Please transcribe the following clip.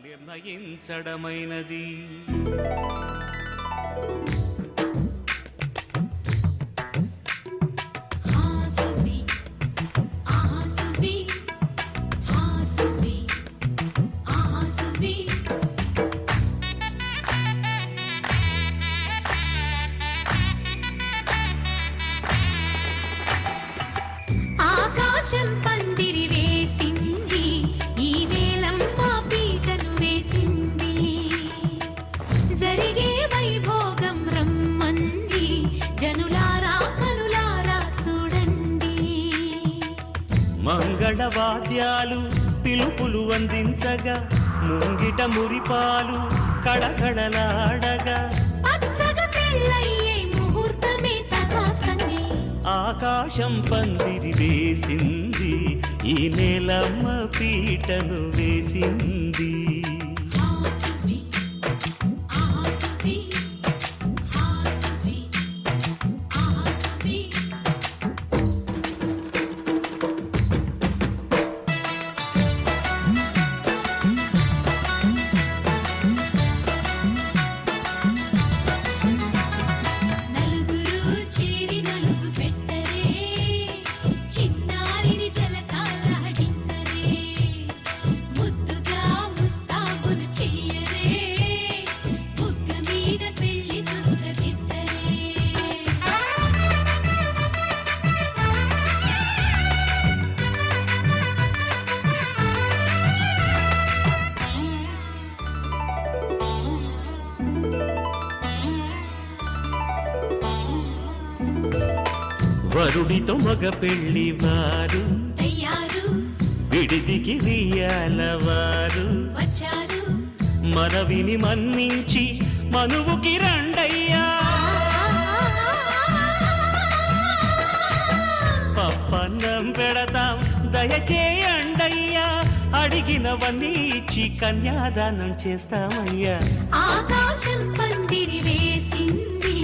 నిర్ణయించడమైనది. ఆకాశం పందిరి వేసింది, ఈ వేళమ్మ పీటను వేసింది. జరిగే వైభోగం రమ్మంది, జనులారా కనులారా చూడండి. మంగళవాద్యాలు పిలుపులు అందించగా, ముంగిట మురిపాలు కళకళలాడగా, పచ్చగా పెళ్ళయ్యే ముహూర్తమే తదాస్తంది. ఆకాశం పందిరి వేసింది, ఈ నేలమ్మ పీటను వేసింది. ఆసువి ఆసువి ఆసువి ఆసువి. నలుగురు చేరి నలుగు పెట్టరే, చిన్నారిని జలకాలాడించరే. ముద్దుగా ముస్తాబులు చెయ్యరే, బుగ్గ మీద పెళ్లి చుక్క దిద్దరే. వరుడితో మగ పెళ్లి వారు, తయ్యారు విడిదికి వియ్యాలవారు, వచ్చారు. మనవిని మన్నించి మనువుకి రండయ్యా. పప్పన్నం పెడతాం దయచేయండయ్యా, అడిగినవన్నీ ఇచ్చి కన్యాదానం చేస్తామయ్యా. ఆకాశం పందిరి వేసింది,